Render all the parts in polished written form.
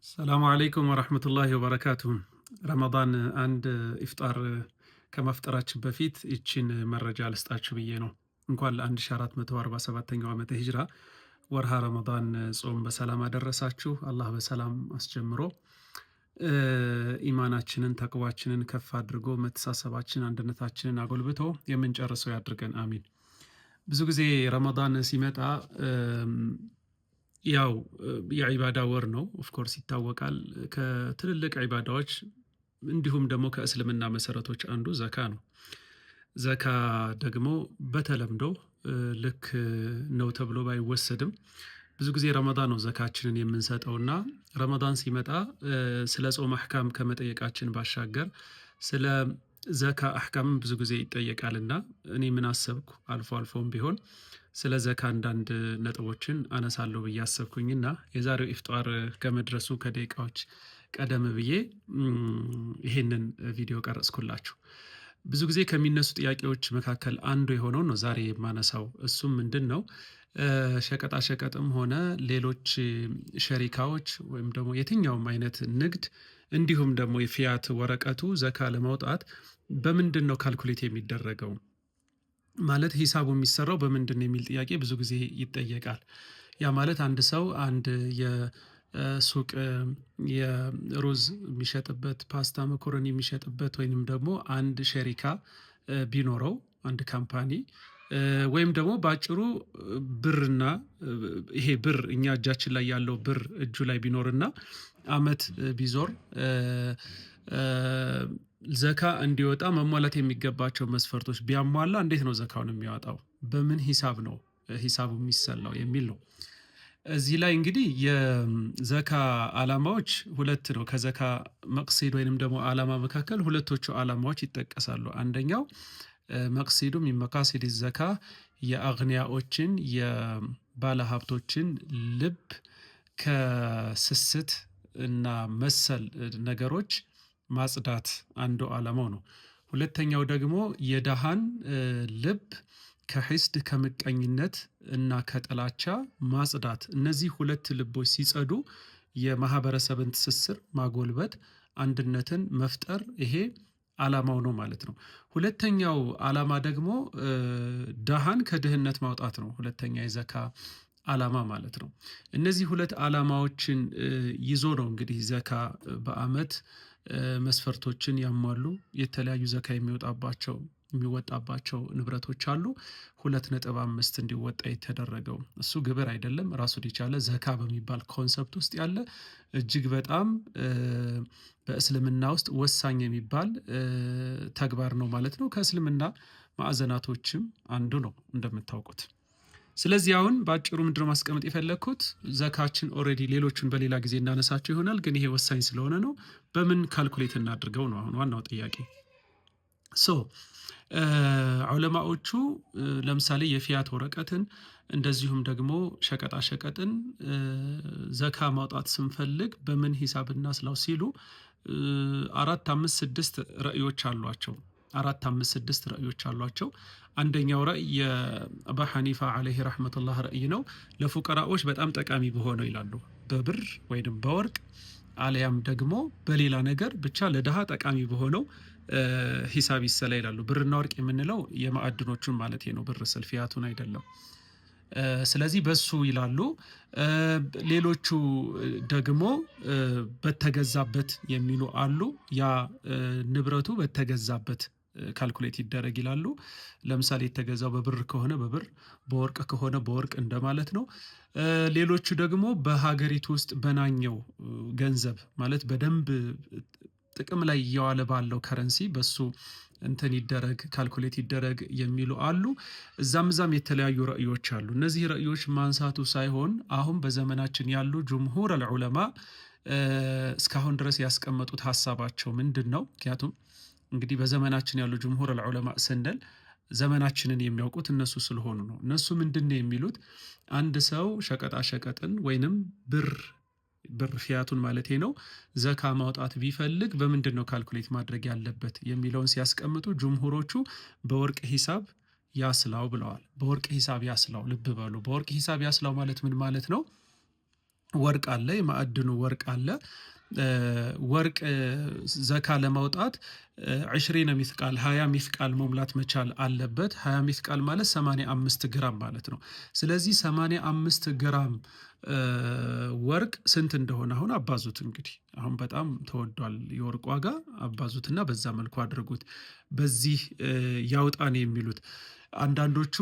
ሰላሙ አለይኩም ወረሕመቱላሂ ወበረካቱሁ። ረመዳን አንድ ኢፍጣር ከማፍጠራችን በፊት ይችን መረጃ ልስጣችሁ ብዬ ነው። እንኳን ለ1447ኛው ዓመተ ሂጅራ ወርሃ ረመዳን ጾም በሰላም አደረሳችሁ። አላህ በሰላም አስጀምሮ ኢማናችንን ተቅዋችንን ከፍ አድርጎ መተሳሰባችን አንድነታችንን አጎልብቶ የምንጨርሰው ያድርገን፣ አሚን። ብዙ ጊዜ ረመዳን ሲመጣ ያው የዒባዳ ወር ነው። ኦፍኮርስ ይታወቃል። ከትልልቅ ዒባዳዎች እንዲሁም ደግሞ ከእስልምና መሰረቶች አንዱ ዘካ ነው። ዘካ ደግሞ በተለምዶ ልክ ነው ተብሎ ባይወሰድም ብዙ ጊዜ ረመዳን ነው ዘካችንን የምንሰጠውና ረመዳን ሲመጣ ስለ ጾም አሕካም ከመጠየቃችን ባሻገር ስለ ዘካ አሕካምም ብዙ ጊዜ ይጠየቃልና እኔ ምን አሰብኩ፣ አልፎ አልፎም ቢሆን ስለ ዘካ አንዳንድ ነጥቦችን አነሳለሁ ብዬ አሰብኩኝና የዛሬው ኢፍጧር ከመድረሱ ከደቂቃዎች ቀደም ብዬ ይሄንን ቪዲዮ ቀረጽኩላችሁ። ብዙ ጊዜ ከሚነሱ ጥያቄዎች መካከል አንዱ የሆነው ነው ዛሬ የማነሳው። እሱም ምንድን ነው? ሸቀጣ ሸቀጥም ሆነ ሌሎች ሸሪካዎች ወይም ደግሞ የትኛውም አይነት ንግድ እንዲሁም ደግሞ የፊያት ወረቀቱ ዘካ ለማውጣት በምንድን ነው ካልኩሌት የሚደረገው? ማለት ሂሳቡ የሚሰራው በምንድን ነው የሚል ጥያቄ ብዙ ጊዜ ይጠየቃል። ያ ማለት አንድ ሰው አንድ የሱቅ የሩዝ የሚሸጥበት ፓስታ መኮረኒ የሚሸጥበት ወይንም ደግሞ አንድ ሸሪካ ቢኖረው አንድ ካምፓኒ ወይም ደግሞ በአጭሩ ብርና ይሄ ብር እኛ እጃችን ላይ ያለው ብር እጁ ላይ ቢኖርና አመት ቢዞር ዘካ እንዲወጣ መሟላት የሚገባቸው መስፈርቶች ቢያሟላ እንዴት ነው ዘካውን የሚያወጣው? በምን ሂሳብ ነው ሂሳቡ የሚሰላው የሚል ነው። እዚህ ላይ እንግዲህ የዘካ ዓላማዎች ሁለት ነው። ከዘካ መቅሲድ ወይንም ደግሞ ዓላማ መካከል ሁለቶቹ ዓላማዎች ይጠቀሳሉ። አንደኛው መቅሲዱ ሚን መቃሲድ ዘካ የአግንያዎችን የባለሀብቶችን ልብ ከስስት እና መሰል ነገሮች ማጽዳት አንዱ ዓላማው ነው። ሁለተኛው ደግሞ የደሃን ልብ ከሒስድ ከምቀኝነት እና ከጥላቻ ማጽዳት። እነዚህ ሁለት ልቦች ሲጸዱ የማህበረሰብን ትስስር ማጎልበት፣ አንድነትን መፍጠር ይሄ ዓላማው ነው ማለት ነው። ሁለተኛው ዓላማ ደግሞ ደሃን ከድህነት ማውጣት ነው። ሁለተኛ የዘካ ዓላማ ማለት ነው። እነዚህ ሁለት ዓላማዎችን ይዞ ነው እንግዲህ ዘካ በአመት መስፈርቶችን ያሟሉ የተለያዩ ዘካ የሚወጣባቸው ንብረቶች አሉ። 2.5 እንዲወጣ የተደረገው እሱ ግብር አይደለም፣ ራሱን የቻለ ዘካ በሚባል ኮንሰፕት ውስጥ ያለ እጅግ በጣም በእስልምና ውስጥ ወሳኝ የሚባል ተግባር ነው ማለት ነው። ከእስልምና ማዕዘናቶችም አንዱ ነው እንደምታውቁት። ስለዚህ አሁን በአጭሩ ምንድነው ማስቀመጥ የፈለግኩት፣ ዘካችን ኦልሬዲ ሌሎቹን በሌላ ጊዜ እናነሳቸው ይሆናል፣ ግን ይሄ ወሳኝ ስለሆነ ነው። በምን ካልኩሌት እናድርገው ነው አሁን ዋናው ጥያቄ። ዑለማዎቹ ለምሳሌ የፊያት ወረቀትን እንደዚሁም ደግሞ ሸቀጣ ሸቀጥን ዘካ ማውጣት ስንፈልግ በምን ሂሳብ እናስላው ሲሉ 4፣ 5፣ 6 ረእዮች አሏቸው። 4፣ 5፣ 6 ረእዮች አሏቸው። አንደኛው ረእይ የአባ ሐኒፋ ዓለይሂ ረሕመቱላህ ረእይ ነው። ለፉቀራዎች በጣም ጠቃሚ በሆነው ይላሉ፣ በብር ወይም በወርቅ አሊያም ደግሞ በሌላ ነገር ብቻ ለድሃ ጠቃሚ በሆነው ሂሳብ ይሰላ ይላሉ። ብርና ወርቅ የምንለው የማዕድኖቹን ማለት ነው፣ ብር ስልፊያቱን አይደለም። ስለዚህ በሱ ይላሉ። ሌሎቹ ደግሞ በተገዛበት የሚሉ አሉ። ያ ንብረቱ በተገዛበት ካልኩሌት ይደረግ ይላሉ። ለምሳሌ የተገዛው በብር ከሆነ በብር፣ በወርቅ ከሆነ በወርቅ እንደማለት ነው። ሌሎቹ ደግሞ በሀገሪቱ ውስጥ በናኘው ገንዘብ ማለት በደንብ ጥቅም ላይ እየዋለ ባለው ከረንሲ በሱ እንትን ይደረግ ካልኩሌት ይደረግ የሚሉ አሉ። እዛም የተለያዩ ረእዮች አሉ። እነዚህ ረእዮች ማንሳቱ ሳይሆን አሁን በዘመናችን ያሉ ጅምሁር አልዑለማ እስካሁን ድረስ ያስቀመጡት ሀሳባቸው ምንድን ነው? ምክንያቱም እንግዲህ በዘመናችን ያሉ ጅምሁር አልዑለማ ስንል ዘመናችንን የሚያውቁት እነሱ ስለሆኑ ነው። እነሱ ምንድን ነው የሚሉት? አንድ ሰው ሸቀጣ ሸቀጥን ወይንም ብር ፊያቱን ማለት ነው ዘካ ማውጣት ቢፈልግ በምንድን ነው ካልኩሌት ማድረግ ያለበት የሚለውን ሲያስቀምጡ ጅምሁሮቹ በወርቅ ሂሳብ ያስላው ብለዋል። በወርቅ ሂሳብ ያስላው። ልብ በሉ፣ በወርቅ ሂሳብ ያስላው ማለት ምን ማለት ነው? ወርቅ አለ፣ የማዕድኑ ወርቅ አለ። ወርቅ ዘካ ለማውጣት 20 ሚስቃል 20 ሚስቃል መሙላት መቻል አለበት። 20 ሚስቃል ማለት 85 ግራም ማለት ነው። ስለዚህ 85 ግራም ወርቅ ስንት እንደሆነ አሁን አባዙት። እንግዲህ አሁን በጣም ተወዷል የወርቅ ዋጋ። አባዙትና በዛ መልኩ አድርጉት። በዚህ ያውጣን የሚሉት አንዳንዶቹ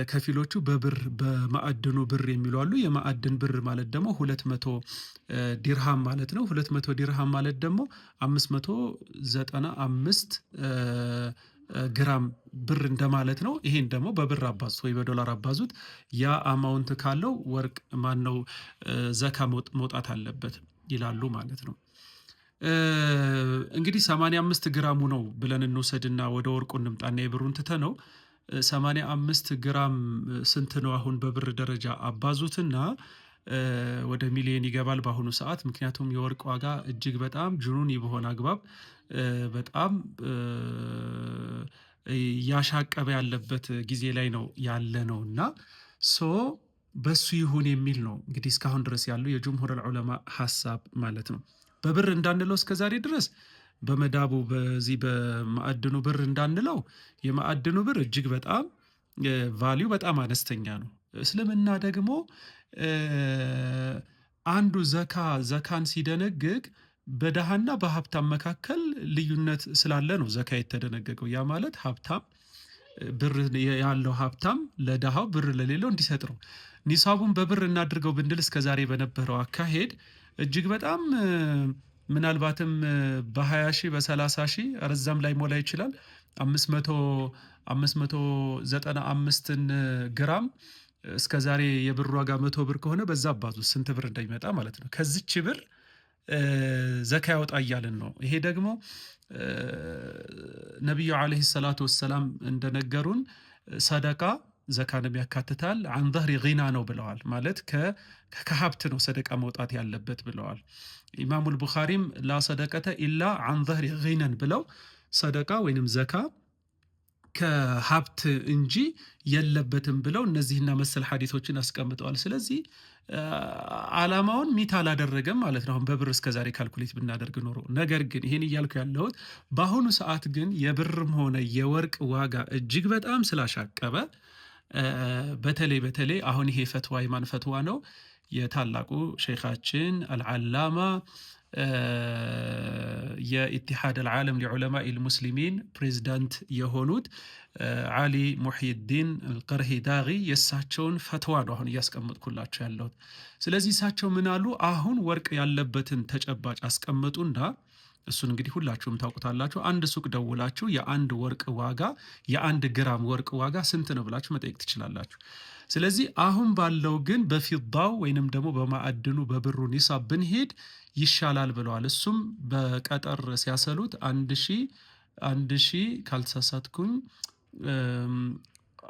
ከፊሎቹ በብር በማዕድኑ ብር የሚሉ አሉ። የማዕድን ብር ማለት ደግሞ 200 ዲርሃም ማለት ነው። 200 ዲርሃም ማለት ደግሞ 595 ግራም ብር እንደማለት ነው። ይሄን ደግሞ በብር አባዙት ወይ በዶላር አባዙት። ያ አማውንት ካለው ወርቅ ማነው ዘካ መውጣት አለበት ይላሉ ማለት ነው። እንግዲህ 85 ግራሙ ነው ብለን እንውሰድና ወደ ወርቁ እንምጣና የብሩን ትተነው 85 ግራም ስንት ነው አሁን በብር ደረጃ አባዙትና ወደ ሚሊዮን ይገባል በአሁኑ ሰዓት። ምክንያቱም የወርቅ ዋጋ እጅግ በጣም ጅኑኒ በሆነ አግባብ በጣም ያሻቀበ ያለበት ጊዜ ላይ ነው ያለነውና ሶ በሱ ይሁን የሚል ነው እንግዲህ እስካሁን ድረስ ያለው የጅምሁር ዑለማ ሐሳብ ማለት ነው። በብር እንዳንለው እስከዛሬ ድረስ በመዳቡ በዚህ በማዕድኑ ብር እንዳንለው የማዕድኑ ብር እጅግ በጣም ቫልዩ በጣም አነስተኛ ነው። እስልምና ደግሞ አንዱ ዘካን ሲደነግግ በደሃና በሀብታም መካከል ልዩነት ስላለ ነው ዘካ የተደነገገው። ያ ማለት ሀብታም ብር ያለው ሀብታም ለደሃው ብር ለሌለው እንዲሰጥ ነው። ኒሳቡን በብር እናድርገው ብንል እስከዛሬ በነበረው አካሄድ እጅግ በጣም ምናልባትም በ20 ሺህ በ30 ሺህ ረዛም ላይ ሞላ ይችላል 595 ግራም እስከ ዛሬ የብር ዋጋ 100 ብር ከሆነ በዛ አባዙ ስንት ብር እንደሚመጣ ማለት ነው። ከዚች ብር ዘካ ያወጣ እያልን ነው። ይሄ ደግሞ ነቢዩ ዓለይሂ ሰላቱ ወሰላም እንደነገሩን ሰደቃ ዘካንም ያካትታል። አን ዘህሪ ጊና ነው ብለዋል። ማለት ከሀብት ነው ሰደቃ መውጣት ያለበት ብለዋል። ኢማሙል ቡኻሪም ላ ሰደቀተ ኢላ አን ዘህሪ ጊነን ብለው ሰደቃ ወይንም ዘካ ከሀብት እንጂ የለበትም ብለው እነዚህና መሰል ሐዲሶችን አስቀምጠዋል። ስለዚህ ዓላማውን ሚት አላደረገም ማለት ነው። አሁን በብር እስከዛሬ ካልኩሌት ብናደርግ ኖሮ። ነገር ግን ይሄን እያልኩ ያለሁት በአሁኑ ሰዓት ግን የብርም ሆነ የወርቅ ዋጋ እጅግ በጣም ስላሻቀበ በተለይ አሁን ይሄ ፈትዋ የማን ፈትዋ ነው? የታላቁ ሼኻችን አልዓላማ የኢትሓድ አልዓለም ሊዑለማኢ ልሙስሊሚን ፕሬዚዳንት የሆኑት ዓሊ ሙሕይዲን አልቀርሂዳጊ የእሳቸውን ፈትዋ ነው አሁን እያስቀመጥኩላቸው ያለሁት። ስለዚህ እሳቸው ምን አሉ? አሁን ወርቅ ያለበትን ተጨባጭ አስቀመጡና እሱን እንግዲህ ሁላችሁም ታውቁታላችሁ። አንድ ሱቅ ደውላችሁ የአንድ ወርቅ ዋጋ የአንድ ግራም ወርቅ ዋጋ ስንት ነው ብላችሁ መጠየቅ ትችላላችሁ። ስለዚህ አሁን ባለው ግን በፊዳው ወይንም ደግሞ በማዕድኑ በብሩ ኒሳብ ብንሄድ ይሻላል ብለዋል። እሱም በቀጠር ሲያሰሉት 1000 ካልተሳሳትኩኝ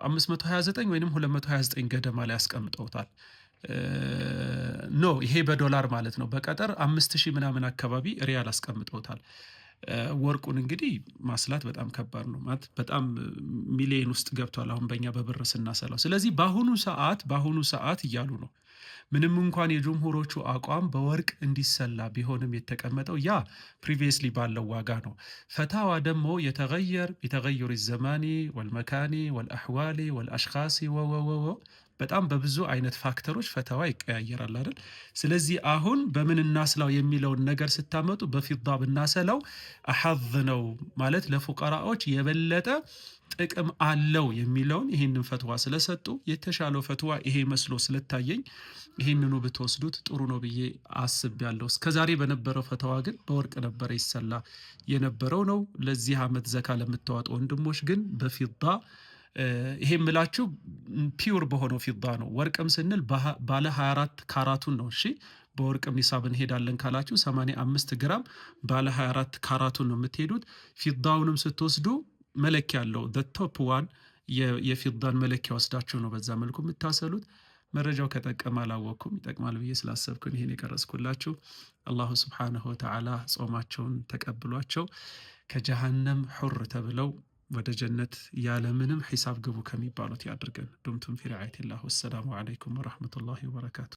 529 ወይንም 229 ገደማ ላይ ያስቀምጠውታል። ኖ ይሄ በዶላር ማለት ነው። በቀጠር 5000 ምናምን አካባቢ ሪያል አስቀምጠውታል። ወርቁን እንግዲህ ማስላት በጣም ከባድ ነው ማለት በጣም ሚሊዮን ውስጥ ገብቷል አሁን በእኛ በብር ስናሰላው። ስለዚህ በአሁኑ ሰዓት እያሉ ነው። ምንም እንኳን የጅምሁሮቹ አቋም በወርቅ እንዲሰላ ቢሆንም የተቀመጠው ያ ፕሪቪየስሊ ባለው ዋጋ ነው። ፈታዋ ደግሞ የተገየር ቢተገዩር ዘማኒ ወልመካኒ ወልአሕዋሊ ወልአሽኻሲ ወወወወ በጣም በብዙ አይነት ፋክተሮች ፈተዋ ይቀያየራል አይደል? ስለዚህ አሁን በምን እናስላው የሚለውን ነገር ስታመጡ በፊዳ ብናሰላው አሐዝ ነው ማለት ለፉቀራዎች የበለጠ ጥቅም አለው የሚለውን ይህንን ፈትዋ ስለሰጡ የተሻለው ፈትዋ ይሄ መስሎ ስለታየኝ ይህንኑ ብትወስዱት ጥሩ ነው ብዬ አስቤያለሁ። እስከዛሬ በነበረው ፈተዋ ግን በወርቅ ነበረ ይሰላ የነበረው ነው። ለዚህ ዓመት ዘካ ለምታወጡ ወንድሞች ግን በፊዳ ይሄ ምላችሁ ፒውር በሆነው ፊዳ ነው። ወርቅም ስንል ባለ 24 ካራቱን ነው። እሺ በወርቅም ሂሳብ እንሄዳለን ካላችሁ 85 ግራም ባለ 24 ካራቱን ነው የምትሄዱት። ፊዳውንም ስትወስዱ መለኪያ አለው። ቶፕ ዋን የፊዳን መለኪያ ወስዳችሁ ነው በዛ መልኩ የምታሰሉት። መረጃው ከጠቀመ አላወቅኩም፣ ይጠቅማል ብዬ ስላሰብኩን ይሄን የቀረስኩላችሁ። አላሁ ስብሓነሁ ወተዓላ ጾማቸውን ተቀብሏቸው ከጀሃነም ሑር ተብለው ወደ ጀነት ያለምንም ሒሳብ ግቡ ከሚባሉት ያድርገን። ዱምቱም ፊ ሪዓየቲላህ። ወሰላሙ ዓለይኩም ወረሕመቱላሂ ወበረካቱ።